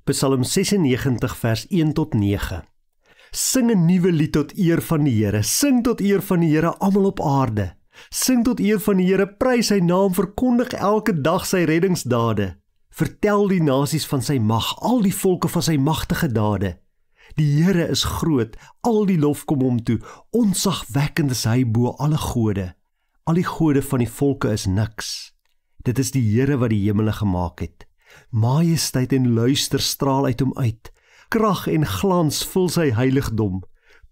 Psalm 96 vers 1 tot 9. Sing 'n nuwe lied tot eer van die Here, sing tot eer van die Here almal op aarde. Sing tot eer van die Here, prys sy naam, verkondig elke dag sy reddingsdade. Vertel die nasies van sy mag, al die volke van sy magtige dade. Die Here is groot, al die lof kom hom toe, onsagwekkend is hy bo alle gode. Al die gode van die volke is niks. Dit is die Here wat die hemele gemaak het. Majesteit en luister straal uit hom uit. Krag en glans vul sy heiligdom.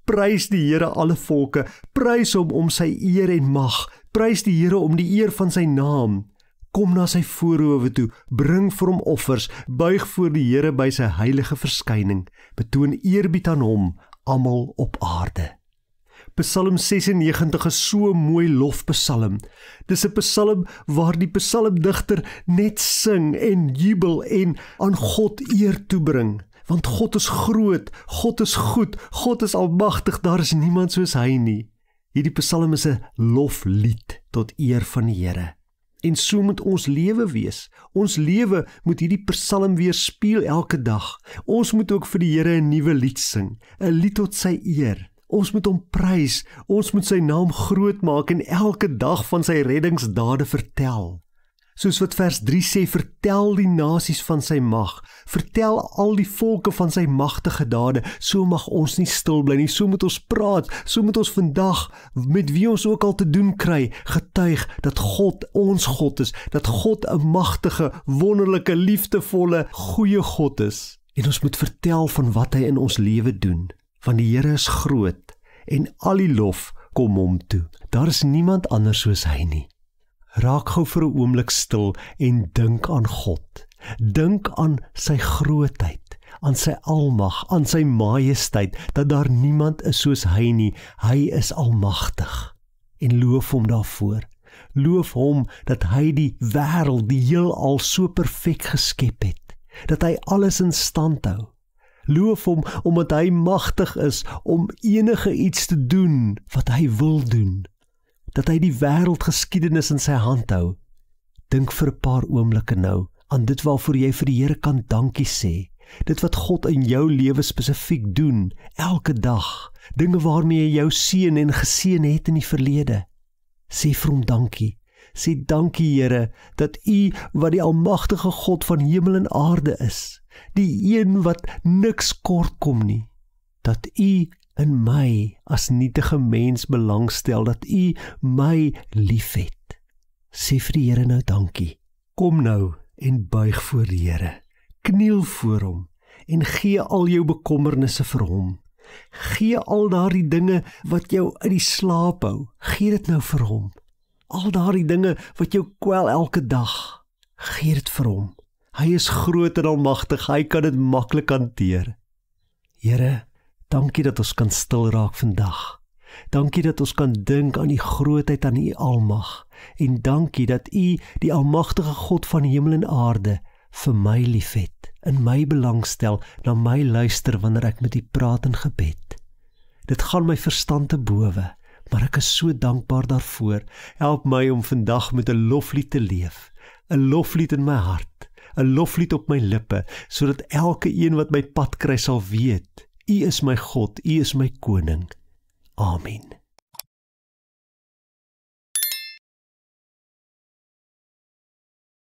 Prys die Here alle volke, prys hom om sy eer en mag, prys die Here om die eer van sy naam. Kom na sy voorhoewe toe, bring vir hom offers, buig voor die Here by sy heilige verskyning, betoon eerbied aan hom, almal op aarde. Psalm 96 is so 'n mooi lofpsalm. Dis 'n psalm waar die psalmdigter net sing en jubel en aan God eer toebring. Want God is groot, God is goed, God is almagtig, daar is niemand soos hy nie. Hierdie psalm is 'n loflied tot eer van die Here. En so moet ons lewe wees. Ons lewe moet hierdie psalm weerspieël elke dag. Ons moet ook vir die Here 'n nuwe lied sing, 'n lied tot sy eer. Ons moet hom prys, ons moet sy naam groot maak en elke dag van sy reddingsdade vertel. Soos wat vers 3 sê, vertel die nasies van sy mag, vertel al die volke van sy magtige dade, so mag ons nie stil bly nie, so moet ons praat, so moet ons vandag, met wie ons ook al te doen kry, getuig dat God ons God is, dat God 'n magtige, wonderlike, liefdevolle, goeie God is. En ons moet vertel van wat hy in ons lewe doen, want die Here is groot, en al die lof kom hom toe. Daar is niemand anders soos hy nie. Raak gou vir 'n oomblik stil en dink aan God. Dink aan sy grootheid, aan sy almag, aan sy majesteit, dat daar niemand is soos hy nie. Hy is almagtig. En loof hom daarvoor. Loof hom dat hy die wêreld, die heelal so perfek geskep het, dat hy alles in stand hou. Loof hom omdat hy magtig is om enige iets te doen wat hy wil doen. Dat hy die wêreldgeskiedenis in sy hand hou. Dink vir 'n paar oomblikke nou aan dit waarvoor jy vir die Here kan dankie sê. Dit wat God in jou lewe spesifiek doen, elke dag. Dinge waarmee hy jou seën en geseën het in die verlede. Sê vir hom dankie. Sê dankie Here, dat U wat die almagtige God van hemel en aarde is, die een wat niks kort kom nie, dat U in my as nietige mens belangstel, dat U my liefhet. Sê vir die Here nou dankie. Kom nou en buig voor die Here. Kniel voor hom en gee al jou bekommernisse vir hom. Gee al daardie dinge wat jou uit die slaap hou. Gee dit nou vir hom. Al daardie dinge wat jou kwel elke dag. Gee dit vir hom. Hy is groot en almagtig. Hy kan dit maklik hanteer. Here, dankie dat ons kan stil raak vandag. Dankie dat ons kan dink aan die grootheid aan U almag. En dankie dat U, die almagtige God van hemel en aarde, vir my liefhet, in my belangstel, na my luister wanneer ek met U praat in gebed. Dit gaan my verstand te bowe, maar ek is so dankbaar daarvoor. Help my om vandag met 'n loflied te leef, 'n loflied in my hart, 'n loflied op my lippe, sodat elke een wat my pad kry sal weet, U is my God, U is my koning. Amen.